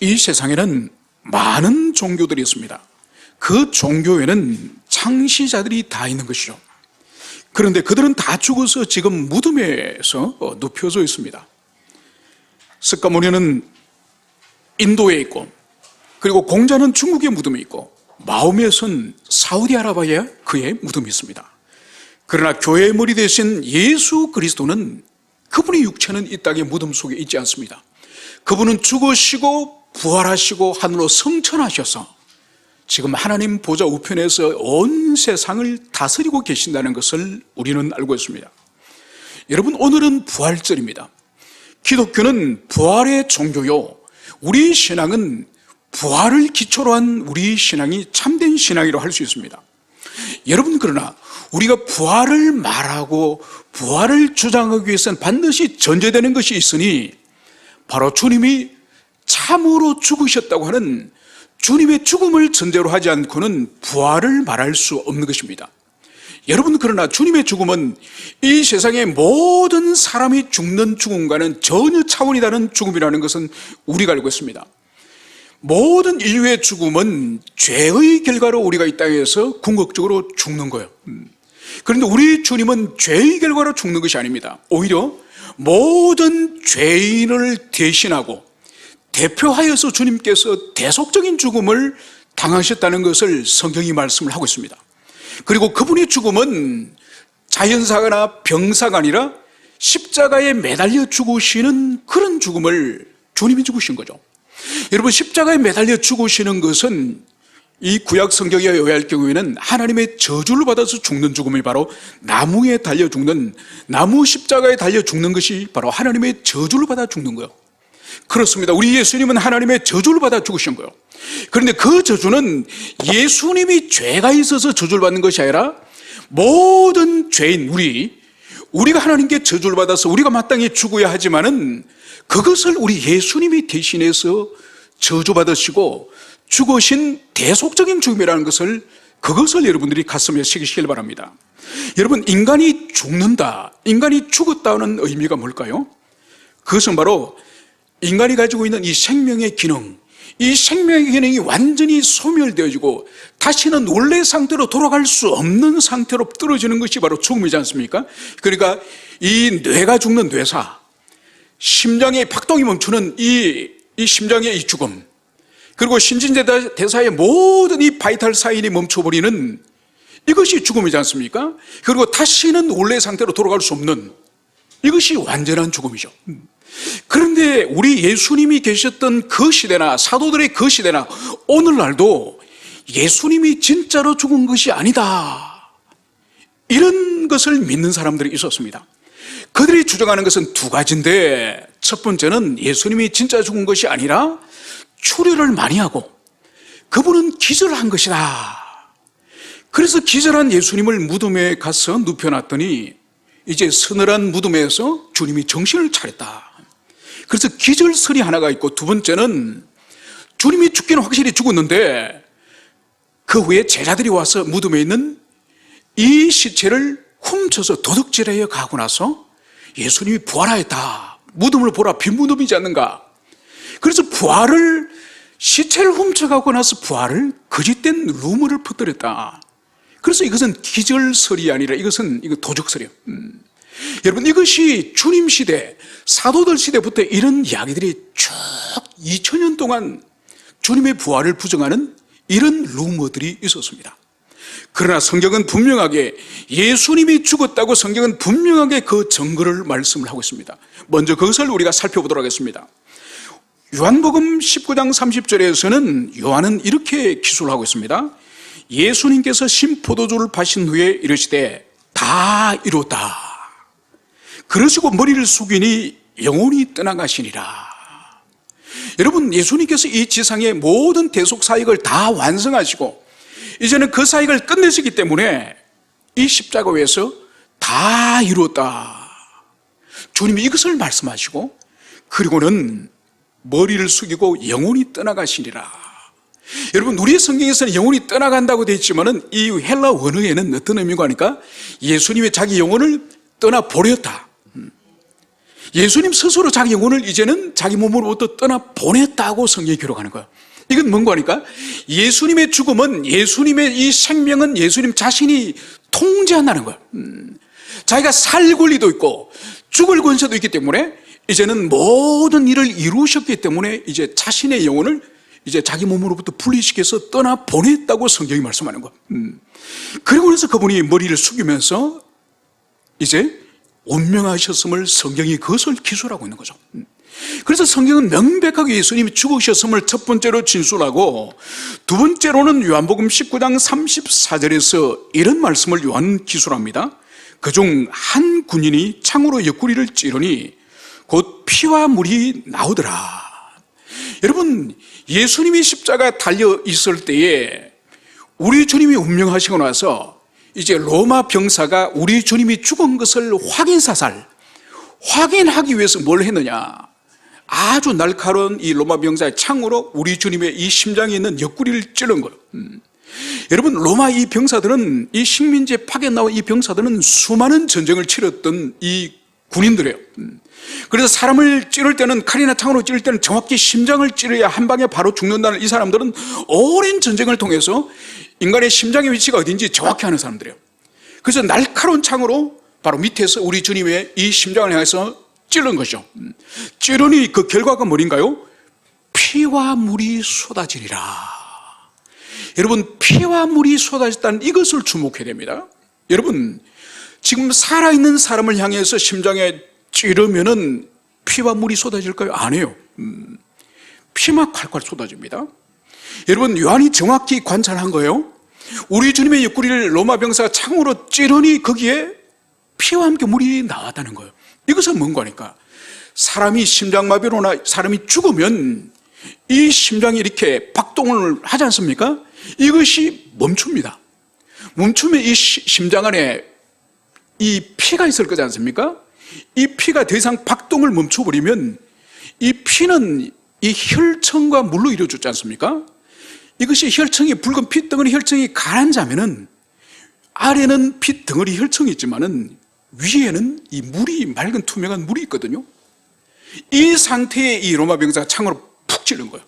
이 세상에는 많은 종교들이 있습니다. 그 종교에는 창시자들이 다 있는 것이죠. 그런데 그들은 다 죽어서 지금 무덤에서 눕혀져 있습니다. 스가모니는 인도에 있고, 그리고 공자는 중국의 무덤에 있고, 마호메트는 사우디아라비아에 그의 무덤이 있습니다. 그러나 교회의 머리 대신 예수 그리스도는 그분의 육체는 이 땅의 무덤 속에 있지 않습니다. 그분은 죽으시고 부활하시고 하늘로 승천하셔서 지금 하나님 보좌 우편에서 온 세상을 다스리고 계신다는 것을 우리는 알고 있습니다. 여러분, 오늘은 부활절입니다. 기독교는 부활의 종교요, 우리 신앙은 부활을 기초로 한 우리 신앙이 참된 신앙이라고 할 수 있습니다. 여러분, 그러나 우리가 부활을 말하고 부활을 주장하기 위해서는 반드시 전제되는 것이 있으니 바로 주님이 참으로 죽으셨다고 하는 주님의 죽음을 전제로 하지 않고는 부활을 말할 수 없는 것입니다. 여러분, 그러나 주님의 죽음은 이 세상의 모든 사람이 죽는 죽음과는 전혀 차원이 다른 죽음이라는 것은 우리가 알고 있습니다. 모든 인류의 죽음은 죄의 결과로 우리가 이 땅에서 궁극적으로 죽는 거예요. 그런데 우리 주님은 죄의 결과로 죽는 것이 아닙니다. 오히려 모든 죄인을 대신하고 대표하여서 주님께서 대속적인 죽음을 당하셨다는 것을 성경이 말씀을 하고 있습니다. 그리고 그분의 죽음은 자연사나 병사가 아니라 십자가에 매달려 죽으시는 그런 죽음을 주님이 죽으신 거죠. 여러분, 십자가에 매달려 죽으시는 것은 이 구약 성경에 의할 경우에는 하나님의 저주를 받아서 죽는 죽음이 바로 나무에 달려 죽는, 나무 십자가에 달려 죽는 것이 바로 하나님의 저주를 받아 죽는 거예요. 그렇습니다. 우리 예수님은 하나님의 저주를 받아 죽으신 거예요. 그런데 그 저주는 예수님이 죄가 있어서 저주를 받는 것이 아니라 모든 죄인 우리가 하나님께 저주를 받아서 우리가 마땅히 죽어야 하지만은 그것을 우리 예수님이 대신해서 저주받으시고 죽으신 대속적인 죽음이라는 것을, 그것을 여러분들이 가슴에 새기시길 바랍니다. 여러분, 인간이 죽는다, 인간이 죽었다는 의미가 뭘까요? 그것은 바로 인간이 가지고 있는 이 생명의 기능, 이 생명의 기능이 완전히 소멸되어지고 다시는 원래 상태로 돌아갈 수 없는 상태로 떨어지는 것이 바로 죽음이지 않습니까? 그러니까 이 뇌가 죽는 뇌사, 심장의 박동이 멈추는 이 심장의 이 죽음, 그리고 신진대사의 모든 이 바이탈 사인이 멈춰버리는 이것이 죽음이지 않습니까? 그리고 다시는 원래 상태로 돌아갈 수 없는 이것이 완전한 죽음이죠. 그런데 우리 예수님이 계셨던 그 시대나 사도들의 그 시대나 오늘날도 예수님이 진짜로 죽은 것이 아니다, 이런 것을 믿는 사람들이 있었습니다. 그들이 주장하는 것은 두 가지인데, 첫 번째는 예수님이 진짜 죽은 것이 아니라 추리를 많이 하고 그분은 기절한 것이다. 그래서 기절한 예수님을 무덤에 가서 눕혀놨더니 이제 서늘한 무덤에서 주님이 정신을 차렸다. 그래서 기절설이 하나가 있고, 두 번째는 주님이 죽기는 확실히 죽었는데 그 후에 제자들이 와서 무덤에 있는 이 시체를 훔쳐서 도둑질하여 가고 나서 예수님이 부활하였다, 무덤을 보라 빈 무덤이지 않는가. 그래서 시체를 훔쳐가고 나서 부활을 거짓된 루머를 퍼뜨렸다. 그래서 이것은 기절설이 아니라 이거 도적설이에요. 여러분, 이것이 주님 시대, 사도들 시대부터 이런 이야기들이 쭉 2000년 동안 주님의 부활을 부정하는 이런 루머들이 있었습니다. 그러나 성경은 분명하게 예수님이 죽었다고 성경은 분명하게 그 증거를 말씀을 하고 있습니다. 먼저 그것을 우리가 살펴보도록 하겠습니다. 요한복음 19장 30절에서는 요한은 이렇게 기술을 하고 있습니다. 예수님께서 신포도주를 파신 후에 이르시되 다 이뤘다. 그러시고 머리를 숙이니 영혼이 떠나가시니라. 여러분, 예수님께서 이 지상의 모든 대속 사역을 다 완성하시고 이제는 그 사역을 끝내시기 때문에 이 십자가 위에서 다 이뤘다, 주님이 이것을 말씀하시고, 그리고는 머리를 숙이고 영혼이 떠나가시니라. 여러분, 우리의 성경에서는 영혼이 떠나간다고 되어 있지만은 이 헬라 원어에는 어떤 의미가 하니까 예수님이 자기 영혼을 떠나버렸다. 예수님 스스로 자기 영혼을 이제는 자기 몸으로부터 떠나 보냈다고 성경이 기록하는 거예요. 이건 뭔가 하니까 예수님의 죽음은, 예수님의 이 생명은 예수님 자신이 통제한다는 거예요. 자기가 살 권리도 있고 죽을 권세도 있기 때문에 이제는 모든 일을 이루셨기 때문에 이제 자신의 영혼을 이제 자기 몸으로부터 분리시켜서 떠나 보냈다고 성경이 말씀하는 거예요. 그리고 나서 그분이 머리를 숙이면서 이제 운명하셨음을 성경이 그것을 기술하고 있는 거죠. 그래서 성경은 명백하게 예수님이 죽으셨음을 첫 번째로 진술하고, 두 번째로는 요한복음 19장 34절에서 이런 말씀을 요한 기술합니다. 그중 한 군인이 창으로 옆구리를 찌르니 곧 피와 물이 나오더라. 여러분, 예수님이 십자가 달려 있을 때에 우리 주님이 운명하시고 나서 이제 로마 병사가 우리 주님이 죽은 것을 확인하기 위해서 뭘 했느냐, 아주 날카로운 이 로마 병사의 창으로 우리 주님의 이 심장에 있는 옆구리를 찌른 거예요. 여러분, 로마 이 병사들은, 이 식민지에 파견 나온 이 병사들은 수많은 전쟁을 치렀던 이 군인들이에요. 그래서 사람을 찌를 때는, 칼이나 창으로 찌를 때는 정확히 심장을 찌르야 한 방에 바로 죽는다는, 이 사람들은 오랜 전쟁을 통해서 인간의 심장의 위치가 어딘지 정확히 아는 사람들이에요. 그래서 날카로운 창으로 바로 밑에서 우리 주님의 이 심장을 향해서 찌른 것이죠. 찌르니 그 결과가 뭐인가요? 피와 물이 쏟아지리라. 여러분, 피와 물이 쏟아졌다는 이것을 주목해야 됩니다. 여러분, 지금 살아있는 사람을 향해서 심장에 찌르면은 피와 물이 쏟아질까요? 아니에요. 피만 콸콸 쏟아집니다. 여러분, 요한이 정확히 관찰한 거예요. 우리 주님의 옆구리를 로마 병사가 창으로 찌르니 거기에 피와 함께 물이 나왔다는 거예요. 이것은 뭔가 하니까, 사람이 심장마비로나 사람이 죽으면 이 심장이 이렇게 박동을 하지 않습니까? 이것이 멈춥니다. 멈추면 이 심장 안에 이 피가 있을 거지 않습니까? 이 피가 더 이상 박동을 멈춰버리면 이 피는 이 혈청과 물로 이루어졌지 않습니까? 이것이 혈청이, 붉은 핏덩어리 혈청이 가라앉으면은 아래는 핏덩어리 혈청이 있지만은 위에는 이 물이, 맑은 투명한 물이 있거든요. 이 상태에 이 로마 병사가 창으로 푹 찌른 거예요.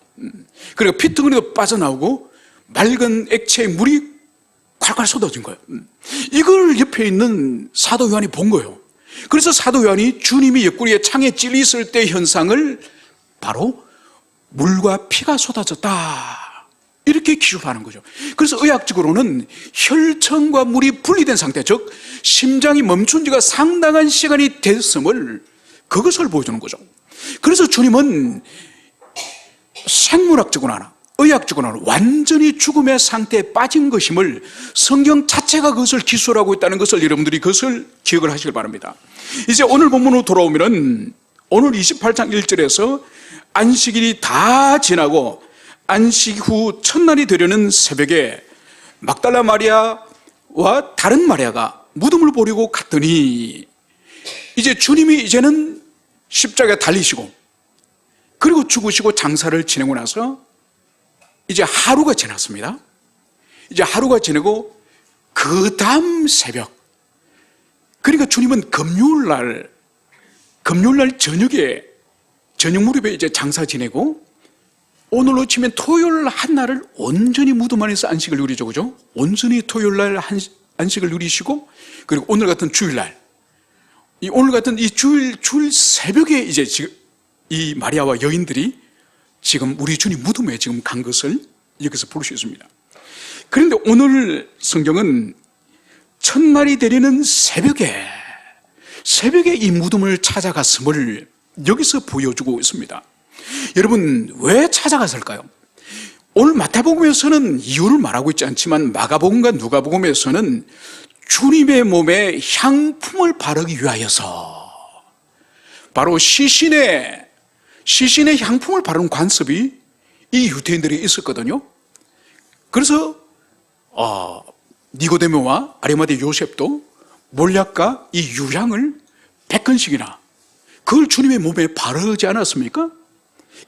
그리고 핏덩어리도 빠져나오고 맑은 액체의 물이 콸콸 쏟아진 거예요. 이걸 옆에 있는 사도 요한이 본 거예요. 그래서 사도 요한이 주님이 옆구리에 창에 찔려 있을 때 현상을 바로 물과 피가 쏟아졌다, 이렇게 기술하는 거죠. 그래서 의학적으로는 혈청과 물이 분리된 상태, 즉 심장이 멈춘 지가 상당한 시간이 됐음을, 그것을 보여주는 거죠. 그래서 주님은 생물학적으로나 의학적으로는 완전히 죽음의 상태에 빠진 것임을 성경 자체가 그것을 기술하고 있다는 것을 여러분들이 그것을 기억을 하시길 바랍니다. 이제 오늘 본문으로 돌아오면은 오늘 28장 1절에서 안식일이 다 지나고 안식 후 첫날이 되려는 새벽에 막달라 마리아와 다른 마리아가 무덤을 보려고 갔더니, 이제 주님이 이제는 십자가에 달리시고 그리고 죽으시고 장사를 지내고 나서 이제 하루가 지났습니다. 이제 하루가 지나고 그 다음 새벽, 그러니까 주님은 금요일날 저녁 무렵에 이제 장사 지내고, 오늘로 치면 토요일 한 날을 온전히 무덤 안에서 안식을 누리죠, 그죠? 온전히 토요일날 안식을 누리시고, 그리고 오늘 같은 주일날, 오늘 같은 이 주일 새벽에 이제 지금 이 마리아와 여인들이 지금 우리 주님 무덤에 지금 간 것을 여기서 볼 수 있습니다. 그런데 오늘 성경은 첫날이 되려는 새벽에 이 무덤을 찾아갔음을 여기서 보여주고 있습니다. 여러분, 왜 찾아갔을까요? 오늘 마태복음에서는 이유를 말하고 있지 않지만 마가복음과 누가복음에서는 주님의 몸에 향품을 바르기 위하여서, 바로 시신의 향품을 바르는 관습이 이 유대인들이 있었거든요. 그래서 니고데모와 아리마대 요셉도 몰약과 이 유향을 100건씩이나 그걸 주님의 몸에 바르지 않았습니까?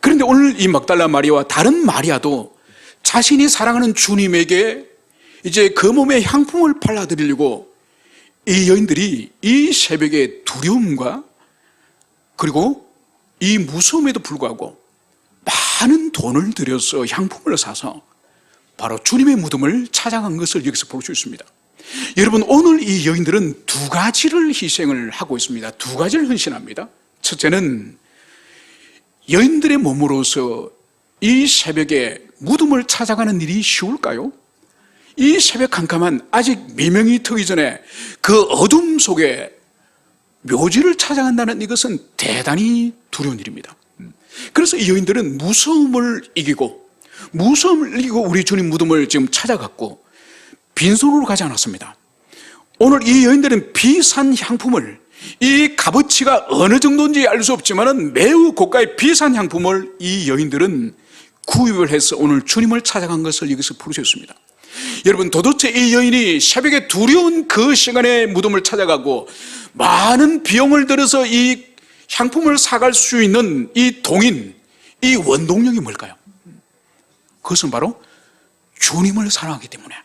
그런데 오늘 이 막달라 마리아와 다른 마리아도 자신이 사랑하는 주님에게 이제 그 몸에 향품을 발라드리려고 이 여인들이 이 새벽에 두려움과 그리고 이 무서움에도 불구하고 많은 돈을 들여서 향품을 사서 바로 주님의 무덤을 찾아간 것을 여기서 볼 수 있습니다. 여러분, 오늘 이 여인들은 두 가지를 희생을 하고 있습니다. 두 가지를 헌신합니다. 첫째는 여인들의 몸으로서 이 새벽에 무덤을 찾아가는 일이 쉬울까요? 이 새벽 캄캄한 아직 미명이 트기 전에 그 어둠 속에 묘지를 찾아간다는 이것은 대단히 두려운 일입니다. 그래서 이 여인들은 무서움을 이기고 우리 주님 무덤을 지금 찾아갔고 빈손으로 가지 않았습니다. 오늘 이 여인들은 비싼 향품을, 이 값어치가 어느 정도인지 알 수 없지만 매우 고가의 비싼 향품을 이 여인들은 구입을 해서 오늘 주님을 찾아간 것을 여기서 볼 수 있습니다. 여러분, 도대체 이 여인이 새벽에 두려운 그 시간에 무덤을 찾아가고 많은 비용을 들여서 이 향품을 사갈 수 있는 이 동인, 이 원동력이 뭘까요? 그것은 바로 주님을 사랑하기 때문에,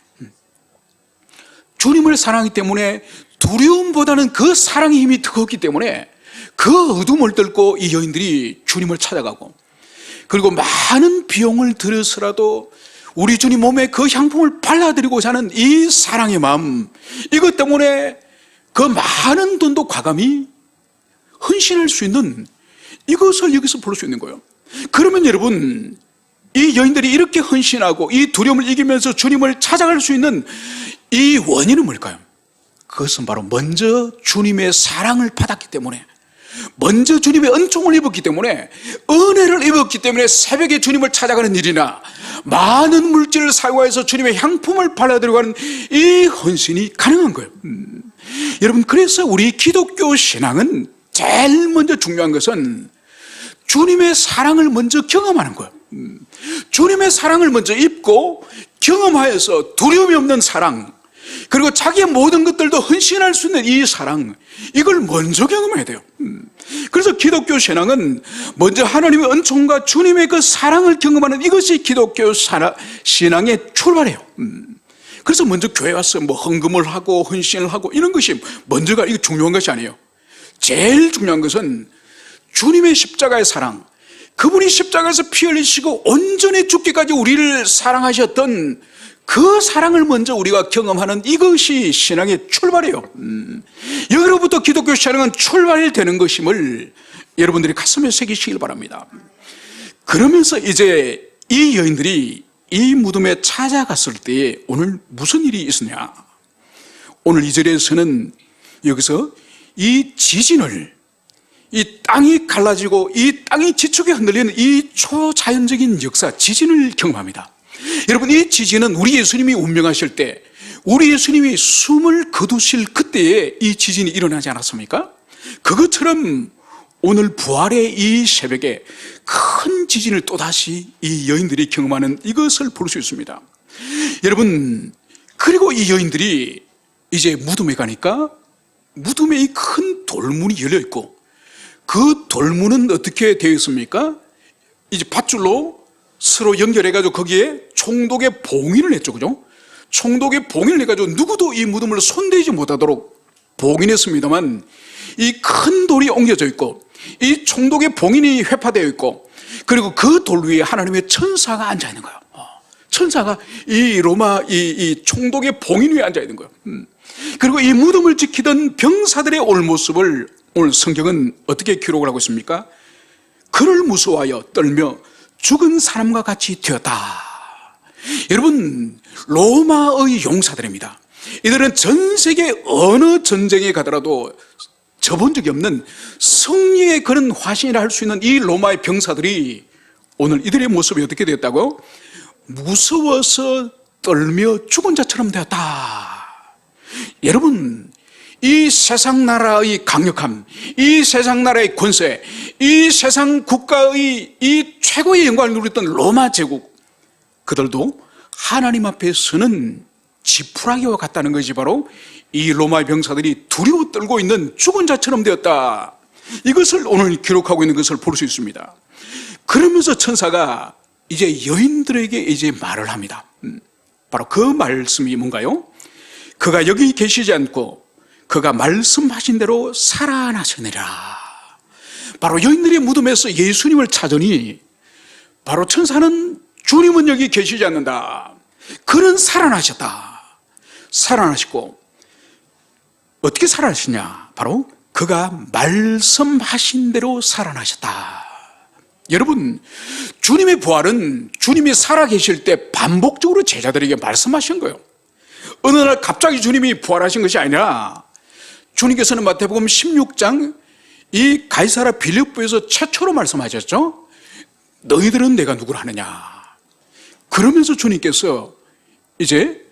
주님을 사랑하기 때문에 두려움보다는 그 사랑의 힘이 더 컸기 때문에 그 어둠을 뚫고 이 여인들이 주님을 찾아가고, 그리고 많은 비용을 들여서라도 우리 주님 몸에 그 향품을 발라드리고자 하는 이 사랑의 마음, 이것 때문에 그 많은 돈도 과감히 헌신할 수 있는 이것을 여기서 볼 수 있는 거예요. 그러면 여러분, 이 여인들이 이렇게 헌신하고 이 두려움을 이기면서 주님을 찾아갈 수 있는 이 원인은 뭘까요? 그것은 바로 먼저 주님의 사랑을 받았기 때문에, 먼저 주님의 은총을 입었기 때문에, 은혜를 입었기 때문에 새벽에 주님을 찾아가는 일이나 많은 물질을 사용해서 주님의 향품을 발라드리고 하는 이 헌신이 가능한 거예요. 여러분, 그래서 우리 기독교 신앙은 제일 먼저 중요한 것은 주님의 사랑을 먼저 경험하는 거예요. 주님의 사랑을 먼저 입고 경험하여서 두려움이 없는 사랑, 그리고 자기의 모든 것들도 헌신할 수 있는 이 사랑, 이걸 먼저 경험해야 돼요. 그래서 기독교 신앙은 먼저 하나님의 은총과 주님의 그 사랑을 경험하는 이것이 기독교 신앙의 출발이에요. 그래서 먼저 교회 와서 뭐 헌금을 하고 헌신을 하고 이런 것이 먼저가, 이거 중요한 것이 아니에요. 제일 중요한 것은 주님의 십자가의 사랑, 그분이 십자가에서 피 흘리시고 온전히 죽기까지 우리를 사랑하셨던 그 사랑을 먼저 우리가 경험하는 이것이 신앙의 출발이에요. 여기로부터 기독교 신앙은 출발이 되는 것임을 여러분들이 가슴에 새기시길 바랍니다. 그러면서 이제 이 여인들이 이 무덤에 찾아갔을 때 오늘 무슨 일이 있었냐? 오늘 이 절에서는 여기서 이 지진을, 이 땅이 갈라지고 이 땅이 지축에 흔들리는 이 초자연적인 역사, 지진을 경험합니다. 여러분, 이 지진은 우리 예수님이 운명하실 때, 우리 예수님이 숨을 거두실 그때에 이 지진이 일어나지 않았습니까? 그것처럼 오늘 부활의 이 새벽에 큰 지진을 또다시 이 여인들이 경험하는 이것을 볼 수 있습니다. 여러분, 그리고 이 여인들이 이제 무덤에 가니까 무덤에 이 큰 돌문이 열려 있고, 그 돌문은 어떻게 되어 있습니까? 이제 밧줄로 서로 연결해가지고 거기에 총독의 봉인을 했죠, 그죠? 총독의 봉인을 해가지고 누구도 이 무덤을 손대지 못하도록 봉인했습니다만, 이 큰 돌이 옮겨져 있고 이 총독의 봉인이 회파되어 있고, 그리고 그 돌 위에 하나님의 천사가 앉아 있는 거예요. 천사가 이 로마 이 총독의 봉인 위에 앉아 있는 거예요. 그리고 이 무덤을 지키던 병사들의 올 모습을 오늘 성경은 어떻게 기록을 하고 있습니까? 그를 무서워하여 떨며 죽은 사람과 같이 되었다. 여러분, 로마의 용사들입니다. 이들은 전 세계 어느 전쟁에 가더라도 져본 적이 없는 승리의 그런 화신이라 할 수 있는 이 로마의 병사들이 오늘 이들의 모습이 어떻게 되었다고요? 무서워서 떨며 죽은 자처럼 되었다. 여러분, 이 세상 나라의 강력함, 이 세상 나라의 권세, 이 세상 국가의 이 최고의 영광을 누렸던 로마 제국, 그들도 하나님 앞에 서는 지푸라기와 같다는 것이 바로 이 로마의 병사들이 두려워 떨고 있는 죽은 자처럼 되었다. 이것을 오늘 기록하고 있는 것을 볼 수 있습니다. 그러면서 천사가 이제 여인들에게 이제 말을 합니다. 바로 그 말씀이 뭔가요? 그가 여기 계시지 않고 그가 말씀하신 대로 살아나시느니라. 바로 여인들의 무덤에서 예수님을 찾으니 바로 천사는 주님은 여기 계시지 않는다. 그는 살아나셨다. 살아나시고 어떻게 살아나시냐? 바로 그가 말씀하신 대로 살아나셨다. 여러분, 주님의 부활은 주님이 살아계실 때 반복적으로 제자들에게 말씀하신 거예요. 어느 날 갑자기 주님이 부활하신 것이 아니라 주님께서는 마태복음 16장 이 가이사랴 빌립보에서 최초로 말씀하셨죠. 너희들은 내가 누구를 하느냐. 그러면서 주님께서 이제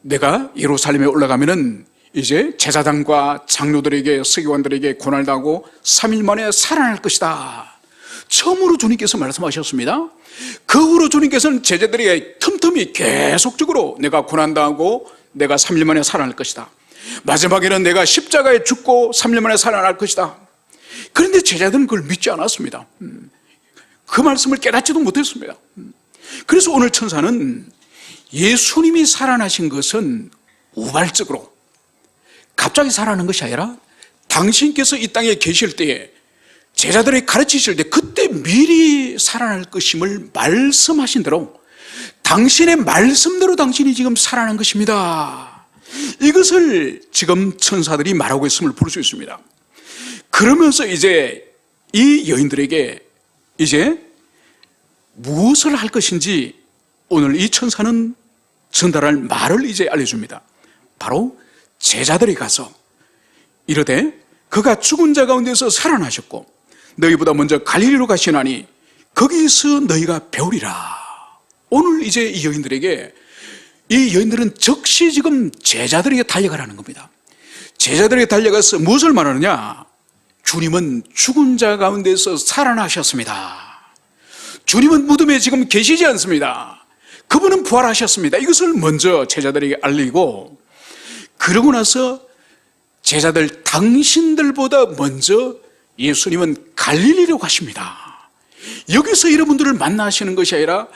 내가 예루살렘에 올라가면은 이제 제사장과 장로들에게 서기관들에게 고난을 당하고 3일 만에 살아날 것이다. 처음으로 주님께서 말씀하셨습니다. 그 후로 주님께서는 제자들에게 틈틈이 계속적으로 내가 고난당하고 내가 3일 만에 살아날 것이다. 마지막에는 내가 십자가에 죽고 3일 만에 살아날 것이다. 그런데 제자들은 그걸 믿지 않았습니다. 그 말씀을 깨닫지도 못했습니다. 그래서 오늘 천사는 예수님이 살아나신 것은 우발적으로 갑자기 살아나는 것이 아니라 당신께서 이 땅에 계실 때에 제자들이 가르치실 때 그때 미리 살아날 것임을 말씀하신 대로 당신의 말씀대로 당신이 지금 살아난 것입니다. 이것을 지금 천사들이 말하고 있음을 볼 수 있습니다. 그러면서 이제 이 여인들에게 이제 무엇을 할 것인지 오늘 이 천사는 전달할 말을 이제 알려줍니다. 바로 제자들이 가서 이르되 그가 죽은 자 가운데서 살아나셨고 너희보다 먼저 갈릴리로 가시나니 거기서 너희가 배우리라. 오늘 이제 이 여인들은 즉시 지금 제자들에게 달려가라는 겁니다. 제자들에게 달려가서 무엇을 말하느냐? 주님은 죽은 자 가운데서 살아나셨습니다. 주님은 무덤에 지금 계시지 않습니다. 그분은 부활하셨습니다. 이것을 먼저 제자들에게 알리고 그러고 나서 제자들 당신들보다 먼저 예수님은 갈릴리로 가십니다. 여기서 여러분들을 만나시는 것이 아니라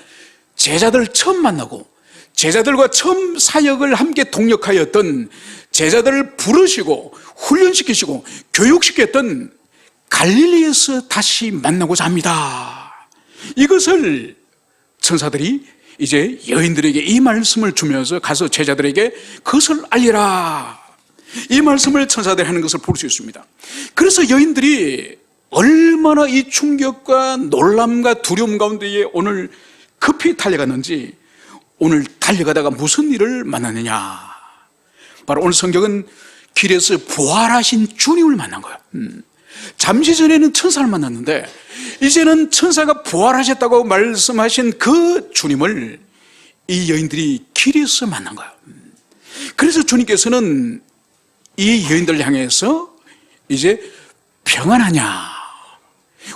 제자들 처음 만나고 제자들과 처음 사역을 함께 동력하였던 제자들을 부르시고 훈련시키시고 교육시켰던 갈릴리에서 다시 만나고자 합니다. 이것을 천사들이 이제 여인들에게 이 말씀을 주면서 가서 제자들에게 그것을 알리라. 이 말씀을 천사들이 하는 것을 볼 수 있습니다. 그래서 여인들이 얼마나 이 충격과 놀람과 두려움 가운데에 오늘 급히 달려갔는지 오늘 달려가다가 무슨 일을 만났느냐. 바로 오늘 성경은 길에서 부활하신 주님을 만난 거예요. 잠시 전에는 천사를 만났는데 이제는 천사가 부활하셨다고 말씀하신 그 주님을 이 여인들이 길에서 만난 거예요. 그래서 주님께서는 이 여인들을 향해서 이제 평안하냐,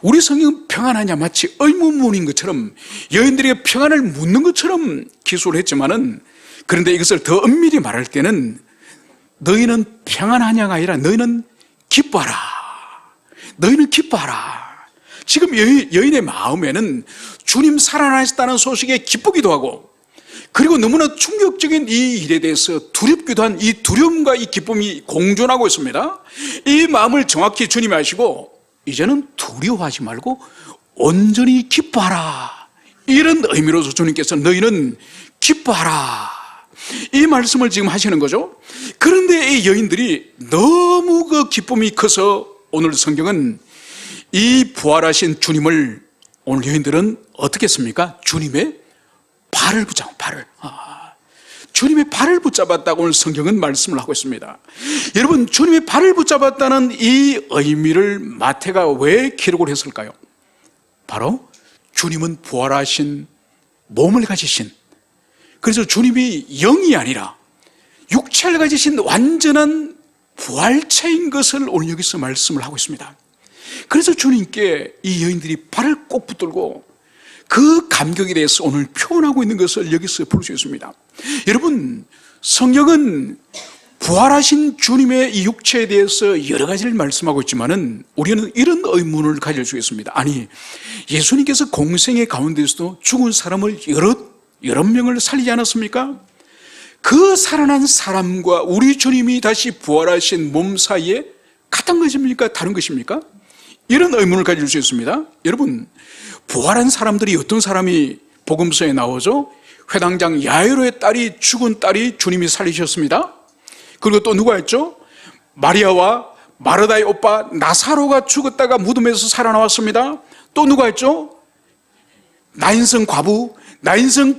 우리 성경은 평안하냐 마치 의문문인 것처럼 여인들에게 평안을 묻는 것처럼 기술을 했지만은 그런데 이것을 더 엄밀히 말할 때는 너희는 평안하냐가 아니라 너희는 기뻐하라. 너희는 기뻐하라. 지금 여인의 마음에는 주님 살아나셨다는 소식에 기쁘기도 하고 그리고 너무나 충격적인 이 일에 대해서 두렵기도 한 이 두려움과 이 기쁨이 공존하고 있습니다. 이 마음을 정확히 주님이 아시고 이제는 두려워하지 말고 온전히 기뻐하라. 이런 의미로서 주님께서 너희는 기뻐하라. 이 말씀을 지금 하시는 거죠. 그런데 이 여인들이 너무 그 기쁨이 커서 오늘 성경은 이 부활하신 주님을 오늘 여인들은 어떻게 했습니까? 주님의 발을 붙잡고 주님의 발을 붙잡았다고 오늘 성경은 말씀을 하고 있습니다. 여러분, 주님의 발을 붙잡았다는 이 의미를 마태가 왜 기록을 했을까요? 바로 주님은 부활하신 몸을 가지신, 그래서 주님이 영이 아니라 육체를 가지신 완전한 부활체인 것을 오늘 여기서 말씀을 하고 있습니다. 그래서 주님께 이 여인들이 발을 꼭 붙들고 그 감격에 대해서 오늘 표현하고 있는 것을 여기서 볼 수 있습니다. 여러분, 성경은 부활하신 주님의 이 육체에 대해서 여러 가지를 말씀하고 있지만은 우리는 이런 의문을 가질 수 있습니다. 아니, 예수님께서 공생의 가운데서도 죽은 사람을 여러 명을 살리지 않았습니까? 그 살아난 사람과 우리 주님이 다시 부활하신 몸 사이에 같은 것입니까? 다른 것입니까? 이런 의문을 가질 수 있습니다. 여러분, 부활한 사람들이 어떤 사람이 복음서에 나오죠? 회당장 야이로의 딸이, 죽은 딸이 주님이 살리셨습니다. 그리고 또 누가 있죠? 마리아와 마르다의 오빠 나사로가 죽었다가 무덤에서 살아나왔습니다. 또 누가 있죠? 나인성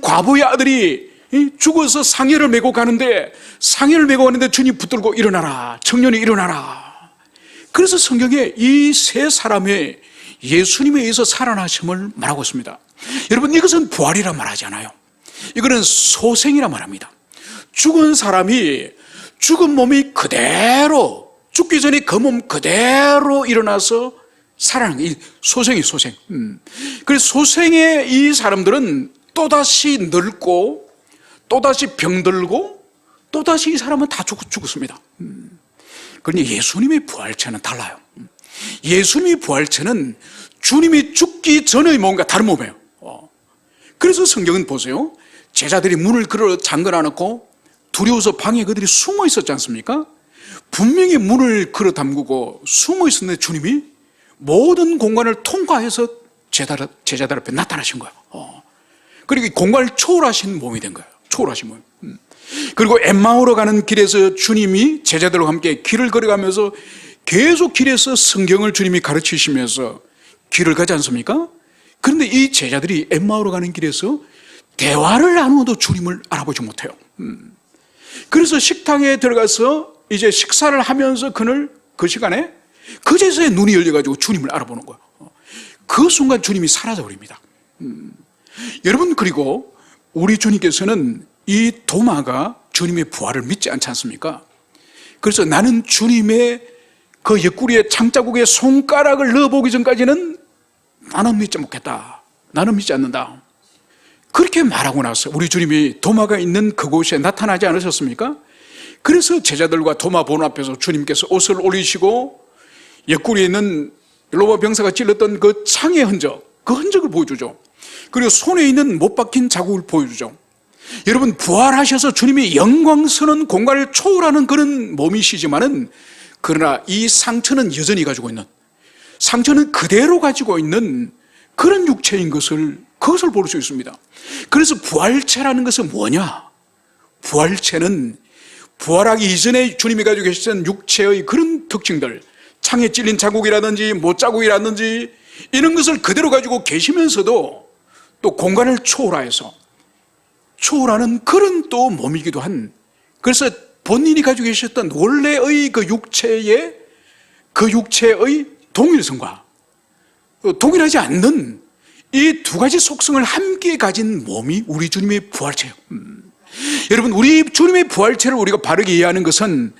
과부의 아들이 죽어서 상여를 메고 가는데 주님 붙들고 일어나라, 청년이 일어나라. 그래서 성경에 이 세 사람의 예수님에 의해서 살아나심을 말하고 있습니다. 여러분, 이것은 부활이라 말하지 않아요. 이거는 소생이라 말합니다. 죽은 사람이 죽은 몸이 그대로, 죽기 전에 그 몸 그대로 일어나서 살아나는 게 소생이 소생. 그래서 소생의 이 사람들은 또다시 늙고 또다시 병들고 또다시 이 사람은 다 죽었습니다. 그런데 예수님의 부활체는 달라요. 예수님의 부활체는 주님이 죽기 전의 몸과 다른 몸이에요. 그래서 성경은 보세요. 제자들이 문을 걸어 잠궈놔놓고 두려워서 방에 그들이 숨어 있었지 않습니까? 분명히 문을 걸어 잠그고 숨어 있었는데 주님이 모든 공간을 통과해서 제자들 앞에 나타나신 거예요. 그리고 공간을 초월하신 몸이 된 거예요. 초월하신 몸. 그리고 엠마오로 가는 길에서 주님이 제자들과 함께 길을 걸어가면서 계속 길에서 성경을 주님이 가르치시면서 길을 가지 않습니까? 그런데 이 제자들이 엠마오로 가는 길에서 대화를 나누어도 주님을 알아보지 못해요. 그래서 식당에 들어가서 이제 식사를 하면서 그 시간에 그제서야 눈이 열려가지고 주님을 알아보는 거예요. 그 순간 주님이 사라져버립니다. 여러분, 그리고 우리 주님께서는 이 도마가 주님의 부활을 믿지 않지 않습니까? 그래서 나는 주님의 그 옆구리에 창자국에 손가락을 넣어보기 전까지는 나는 믿지 못겠다. 나는 믿지 않는다. 그렇게 말하고 나서 우리 주님이 도마가 있는 그곳에 나타나지 않으셨습니까? 그래서 제자들과 도마 보는 앞에서 주님께서 옷을 올리시고 옆구리에 있는 로마 병사가 찔렀던 그 창의 흔적, 그 흔적을 보여주죠. 그리고 손에 있는 못 박힌 자국을 보여주죠. 여러분, 부활하셔서 주님이 영광스러운 공간을 초월하는 그런 몸이시지만은, 그러나 이 상처는 여전히 가지고 있는, 상처는 그대로 가지고 있는 그런 육체인 그것을 볼 수 있습니다. 그래서 부활체라는 것은 뭐냐? 부활체는 부활하기 이전에 주님이 가지고 계셨던 육체의 그런 특징들, 창에 찔린 자국이라든지 못 자국이라든지 이런 것을 그대로 가지고 계시면서도 또 공간을 초월하는 그런 또 몸이기도 한, 그래서 본인이 가지고 계셨던 원래의 그 육체의 동일성과 동일하지 않는 이 두 가지 속성을 함께 가진 몸이 우리 주님의 부활체예요. 여러분, 우리 주님의 부활체를 우리가 바르게 이해하는 것은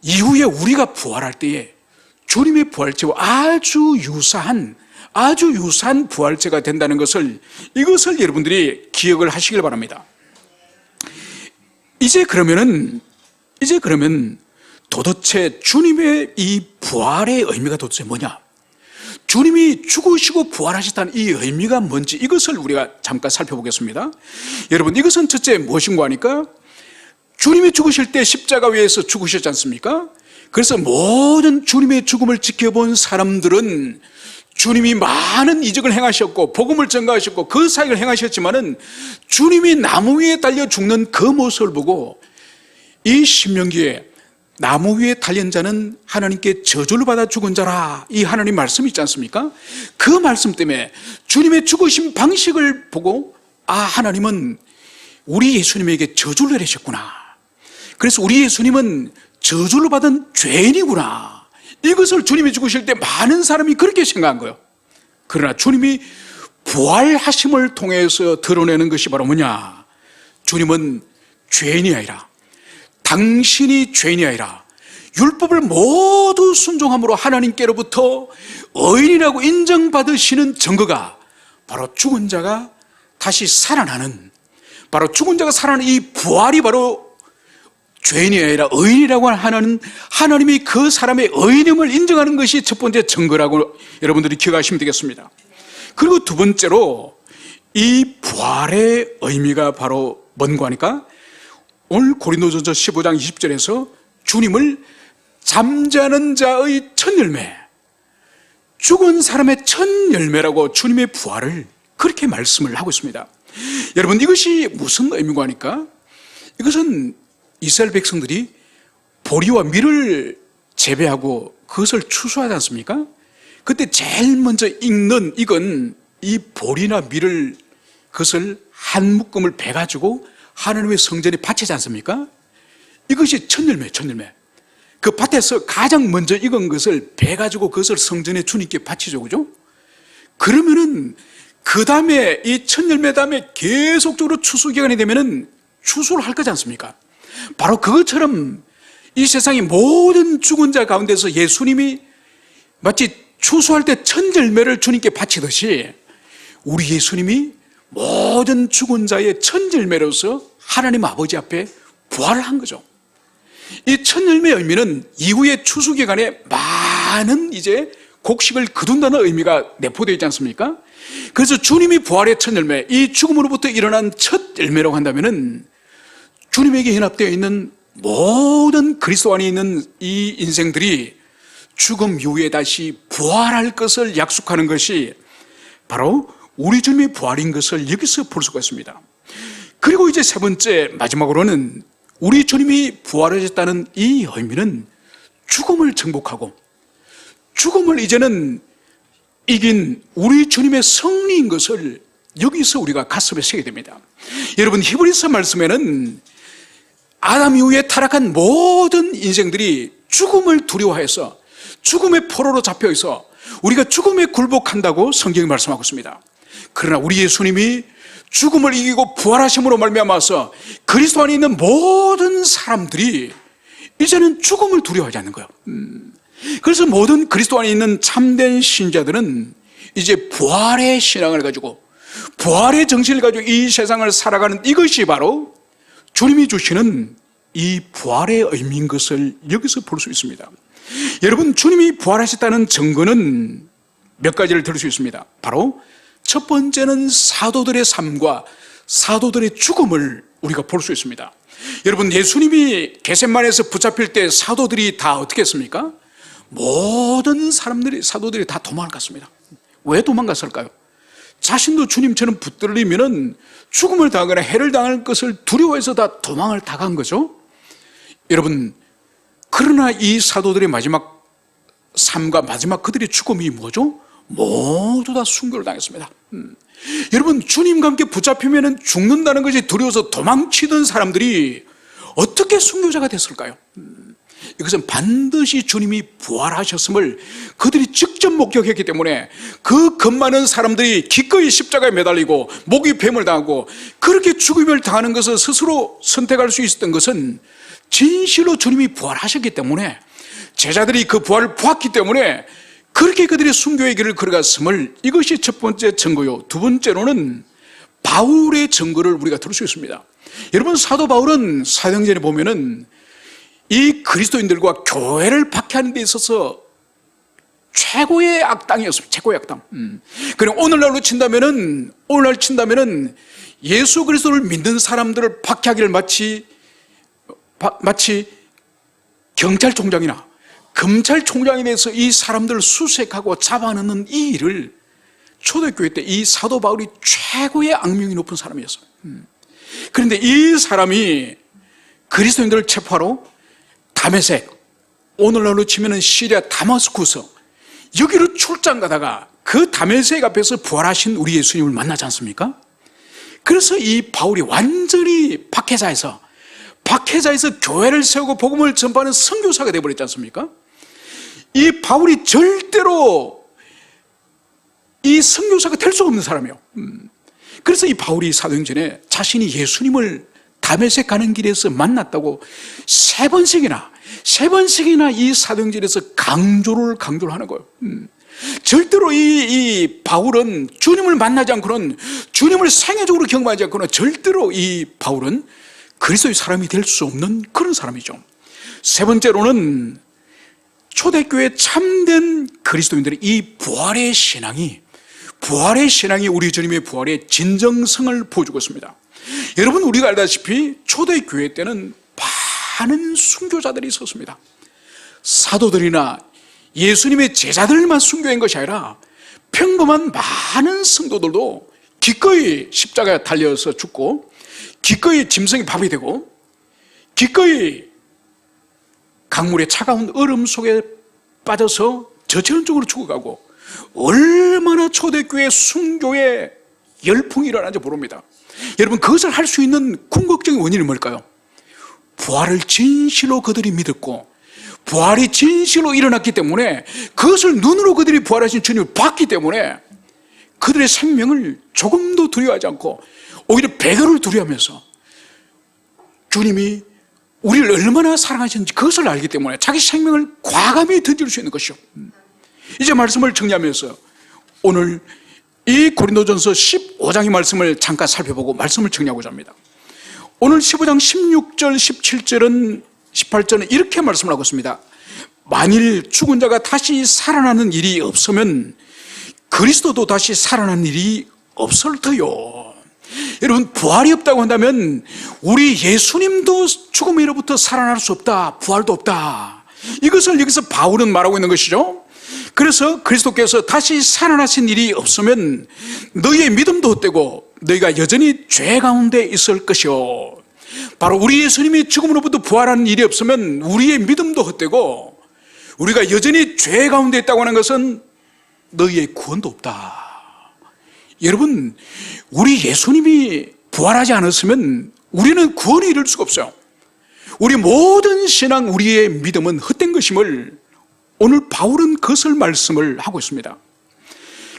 이후에 우리가 부활할 때에 주님의 부활체와 아주 유사한 부활체가 된다는 것을, 이것을 여러분들이 기억을 하시길 바랍니다. 이제 그러면 도대체 주님의 이 부활의 의미가 도대체 뭐냐? 주님이 죽으시고 부활하셨다는 이 의미가 뭔지, 이것을 우리가 잠깐 살펴보겠습니다. 여러분, 이것은 첫째 무엇인가 하니까, 주님이 죽으실 때 십자가 위에서 죽으셨지 않습니까? 그래서 모든 주님의 죽음을 지켜본 사람들은 주님이 많은 이적을 행하셨고 복음을 전가하셨고 그 사역을 행하셨지만은, 주님이 나무 위에 달려 죽는 그 모습을 보고 이 신명기에 나무 위에 달린 자는 하나님께 저주를 받아 죽은 자라, 이 하나님 말씀이 있지 않습니까? 그 말씀 때문에 주님의 죽으신 방식을 보고, 하나님은 우리 예수님에게 저주를 내리셨구나, 그래서 우리 예수님은 저주를 받은 죄인이구나, 이것을 주님이 죽으실 때 많은 사람이 그렇게 생각한 거예요. 그러나 주님이 부활하심을 통해서 드러내는 것이 바로 뭐냐? 주님은 죄인이 아니라, 당신이 죄인이 아니라 율법을 모두 순종함으로 하나님께로부터 의인이라고 인정받으시는 증거가 바로 죽은 자가 다시 살아나는, 바로 죽은 자가 살아나는 이 부활이 바로 죄인이 아니라 의인이라고 하는 하나님이 그 사람의 의인임을 인정하는 것이 첫 번째 증거라고 여러분들이 기억하시면 되겠습니다. 그리고 두 번째로 이 부활의 의미가 바로 뭔가 하니까, 오늘 고린도전서 15장 20절에서 주님을 잠자는 자의 첫 열매, 죽은 사람의 첫 열매라고 주님의 부활을 그렇게 말씀을 하고 있습니다. 여러분, 이것이 무슨 의미고 하니까, 이것은 이스라엘 백성들이 보리와 밀을 재배하고 그것을 추수하지 않습니까? 그때 제일 먼저 익은 이 보리나 밀을, 그것을 한 묶음을 베가지고 하나님의 성전에 바치지 않습니까? 이것이 첫 열매. 그 밭에서 가장 먼저 익은 것을 베가지고 그것을 성전에 주님께 바치죠, 그죠? 그러면은 그 다음에 이 첫 열매 다음에 계속적으로 추수 기간이 되면은 추수를 할 거지 않습니까? 바로 그것처럼 이 세상의 모든 죽은 자 가운데서 예수님이 마치 추수할 때 첫 열매를 주님께 바치듯이 우리 예수님이 모든 죽은 자의 첫 열매로서 하나님 아버지 앞에 부활을 한 거죠. 이 첫 열매의 의미는 이후의 추수 기간에 많은 이제 곡식을 거둔다는 의미가 내포되어 있지 않습니까? 그래서 주님이 부활의 첫 열매, 이 죽음으로부터 일어난 첫 열매라고 한다면은 주님에게 연합되어 있는 모든 그리스도 안에 있는 이 인생들이 죽음 이후에 다시 부활할 것을 약속하는 것이 바로 우리 주님의 부활인 것을 여기서 볼 수가 있습니다. 그리고 이제 세 번째, 마지막으로는 우리 주님이 부활하셨다는 이 의미는 죽음을 정복하고 죽음을 이제는 이긴 우리 주님의 승리인 것을 여기서 우리가 가슴에 새게 됩니다. 여러분, 히브리서 말씀에는 아담 이후에 타락한 모든 인생들이 죽음을 두려워해서 죽음의 포로로 잡혀있어 우리가 죽음에 굴복한다고 성경이 말씀하고 있습니다. 그러나 우리 예수님이 죽음을 이기고 부활하심으로 말미암아서 그리스도 안에 있는 모든 사람들이 이제는 죽음을 두려워하지 않는 거예요. 그래서 모든 그리스도 안에 있는 참된 신자들은 이제 부활의 신앙을 가지고 부활의 정신을 가지고 이 세상을 살아가는 이것이 바로 주님이 주시는 이 부활의 의미인 것을 여기서 볼 수 있습니다. 여러분, 주님이 부활하셨다는 증거는 몇 가지를 들을 수 있습니다. 바로 첫 번째는 사도들의 삶과 사도들의 죽음을 우리가 볼 수 있습니다. 여러분, 예수님이 겟세마네에서 붙잡힐 때 사도들이 다 어떻게 했습니까? 모든 사도들이 다 도망을 갔습니다. 왜 도망갔을까요? 자신도 주님처럼 붙들리면은 죽음을 당하거나 해를 당할 것을 두려워해서 다 도망을 다 간 거죠. 여러분, 그러나 이 사도들의 마지막 삶과 마지막 그들의 죽음이 뭐죠? 모두 다 순교를 당했습니다. 여러분, 주님과 함께 붙잡히면 죽는다는 것이 두려워서 도망치던 사람들이 어떻게 순교자가 됐을까요? 이것은 반드시 주님이 부활하셨음을 그들이 직접 목격했기 때문에 그 겁많은 사람들이 기꺼이 십자가에 매달리고 목이 뱀을 당하고 그렇게 죽음을 당하는 것을 스스로 선택할 수 있었던 것은 진실로 주님이 부활하셨기 때문에 제자들이 그 부활을 보았기 때문에 그렇게 그들의 순교의 길을 걸어갔음을, 이것이 첫 번째 증거요. 두 번째로는 바울의 증거를 우리가 들을 수 있습니다. 여러분, 사도 바울은 사도행전에 보면은 이 그리스도인들과 교회를 박해하는 데 있어서 최고의 악당이었습니다. 최고의 악당. 그럼 오늘날 친다면은 예수 그리스도를 믿는 사람들을 박해하기를 마치 경찰총장이나 검찰총장에 대해서 이 사람들을 수색하고 잡아넣는 이 일을 초대교회 때 이 사도 바울이 최고의 악명이 높은 사람이었어요. 그런데 이 사람이 그리스도인들을 체포하러 다메섹, 오늘날로 치면은 시리아 다마스쿠스, 여기로 출장 가다가 그 다메섹 앞에서 부활하신 우리 예수님을 만나지 않습니까? 그래서 이 바울이 완전히 박해자에서 교회를 세우고 복음을 전파하는 선교사가 되어버렸지 않습니까? 이 바울이 절대로 이 선교사가 될 수 없는 사람이에요. 그래서 이 바울이 사도행전에 자신이 예수님을 다메섹 가는 길에서 만났다고 세 번씩이나 이 사도행전에서 강조를 하는 거예요. 절대로 이 바울은 주님을 만나지 않고는, 주님을 생애적으로 경험하지 않고는 절대로 이 바울은 그리스도의 사람이 될 수 없는 그런 사람이죠. 세 번째로는 초대교회 참된 그리스도인들의 이 부활의 신앙이 우리 주님의 부활의 진정성을 보여주고 있습니다. 여러분, 우리가 알다시피 초대교회 때는 많은 순교자들이 있었습니다. 사도들이나 예수님의 제자들만 순교한 것이 아니라 평범한 많은 성도들도 기꺼이 십자가에 달려서 죽고, 기꺼이 짐승의 밥이 되고, 기꺼이 강물의 차가운 얼음 속에 빠져서 저체온적으로 죽어가고, 얼마나 초대교회 순교의 열풍이 일어나는지 모릅니다. 여러분, 그것을 할 수 있는 궁극적인 원인이 뭘까요? 부활을 진실로 그들이 믿었고, 부활이 진실로 일어났기 때문에, 그것을 눈으로 그들이 부활하신 주님을 봤기 때문에 그들의 생명을 조금도 두려워하지 않고 오히려 배교를 두려워하면서 주님이 우리를 얼마나 사랑하시는지 그것을 알기 때문에 자기 생명을 과감히 던질 수 있는 것이요. 이제 말씀을 정리하면서 오늘 이 고린도전서 15장의 말씀을 잠깐 살펴보고 말씀을 정리하고자 합니다. 오늘 15장 16절, 17절은 18절은 이렇게 말씀을 하고 있습니다. 만일 죽은 자가 다시 살아나는 일이 없으면 그리스도도 다시 살아나는 일이 없을 터요. 여러분, 부활이 없다고 한다면 우리 예수님도 죽음으로부터 살아날 수 없다, 부활도 없다, 이것을 여기서 바울은 말하고 있는 것이죠. 그래서 그리스도께서 다시 살아나신 일이 없으면 너희의 믿음도 헛되고 너희가 여전히 죄 가운데 있을 것이요. 바로 우리 예수님이 죽음으로부터 부활하는 일이 없으면 우리의 믿음도 헛되고 우리가 여전히 죄 가운데 있다고 하는 것은 너희의 구원도 없다. 여러분, 우리 예수님이 부활하지 않았으면 우리는 구원을 이룰 수가 없어요. 우리 모든 신앙, 우리의 믿음은 헛된 것임을 오늘 바울은 그것을 말씀을 하고 있습니다.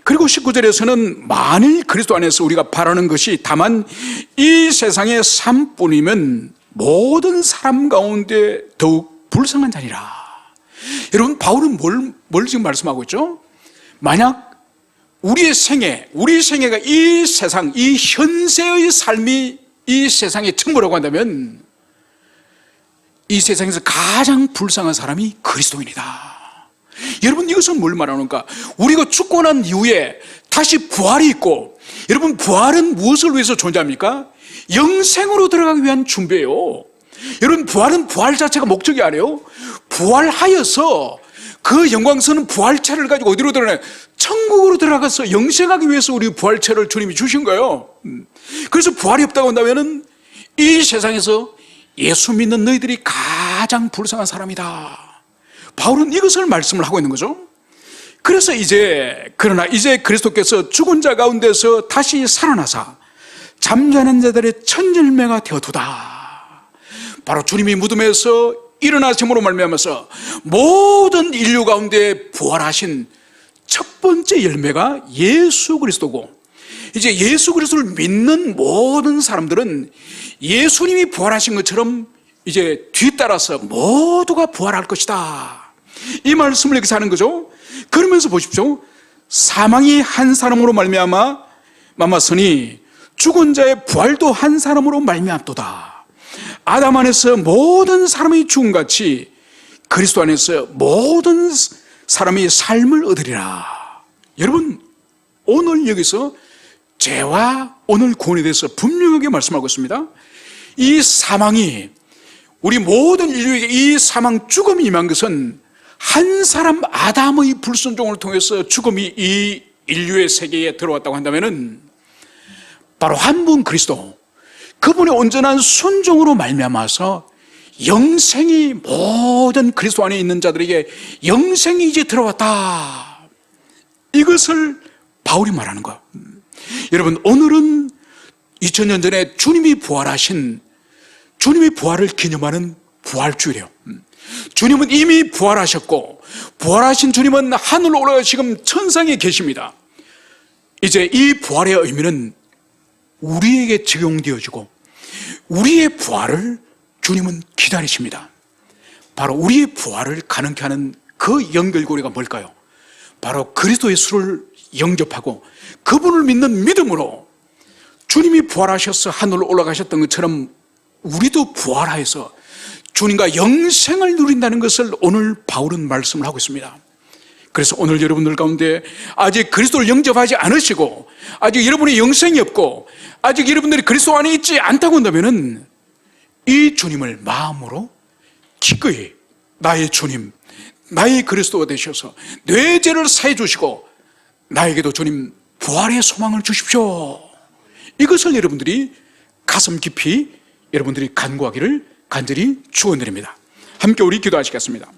그리고 19절에서는 만일 그리스도 안에서 우리가 바라는 것이 다만 이 세상의 삶뿐이면 모든 사람 가운데 더욱 불쌍한 자니라. 여러분, 바울은 뭘 지금 말씀하고 있죠? 만약 우리 생애가 이 세상, 이 현세의 삶이 이 세상의 전부라고 한다면 이 세상에서 가장 불쌍한 사람이 그리스도인이다. 여러분, 이것은 뭘 말하는가? 우리가 죽고 난 이후에 다시 부활이 있고, 여러분, 부활은 무엇을 위해서 존재합니까? 영생으로 들어가기 위한 준비예요. 여러분, 부활은 부활 자체가 목적이 아니에요. 부활하여서 그 영광스러운 부활체를 가지고 어디로 들어가나요? 천국으로 들어가서 영생하기 위해서 우리 부활체를 주님이 주신 거예요. 그래서 부활이 없다고 한다면 이 세상에서 예수 믿는 너희들이 가장 불쌍한 사람이다. 바울은 이것을 말씀을 하고 있는 거죠. 그래서 그러나 이제 그리스도께서 죽은 자 가운데서 다시 살아나사 잠자는 자들의 첫 열매가 되어두다. 바로 주님이 무덤에서 일어나심으로 말미암아서 모든 인류 가운데 부활하신 첫 번째 열매가 예수 그리스도고, 이제 예수 그리스도를 믿는 모든 사람들은 예수님이 부활하신 것처럼 이제 뒤따라서 모두가 부활할 것이다. 이 말씀을 여기서 하는 거죠. 그러면서 보십시오. 사망이 한 사람으로 말미암았으니 죽은 자의 부활도 한 사람으로 말미암도다. 아담 안에서 모든 사람이 죽음같이 그리스도 안에서 모든 사람이 삶을 얻으리라. 여러분, 오늘 여기서 죄와 오늘 구원에 대해서 분명하게 말씀하고 있습니다. 이 사망이, 우리 모든 인류에게 이 사망, 죽음이 임한 것은 한 사람 아담의 불순종을 통해서 죽음이 이 인류의 세계에 들어왔다고 한다면 바로 한 분 그리스도, 그분의 온전한 순종으로 말미암아서 영생이, 모든 그리스도 안에 있는 자들에게 영생이 이제 들어왔다. 이것을 바울이 말하는 거예요. 여러분, 오늘은 2000년 전에 주님이 부활하신, 주님의 부활을 기념하는 부활주일이에요. 주님은 이미 부활하셨고, 부활하신 주님은 하늘로 올라가 지금 천상에 계십니다. 이제 이 부활의 의미는 우리에게 적용되어지고 우리의 부활을 주님은 기다리십니다. 바로 우리의 부활을 가능케 하는 그 연결고리가 뭘까요? 바로 그리스도 예수를 영접하고 그분을 믿는 믿음으로 주님이 부활하셔서 하늘로 올라가셨던 것처럼 우리도 부활하여서 주님과 영생을 누린다는 것을 오늘 바울은 말씀을 하고 있습니다. 그래서 오늘 여러분들 가운데 아직 그리스도를 영접하지 않으시고 아직 여러분의 영생이 없고 아직 여러분들이 그리스도 안에 있지 않다고 한다면 이 주님을 마음으로 기꺼이 나의 주님, 나의 그리스도가 되셔서 내 죄를 사해 주시고 나에게도 주님 부활의 소망을 주십시오. 이것을 여러분들이 가슴 깊이 여러분들이 간구하기를 간절히 축원드립니다. 함께 우리 기도하시겠습니다.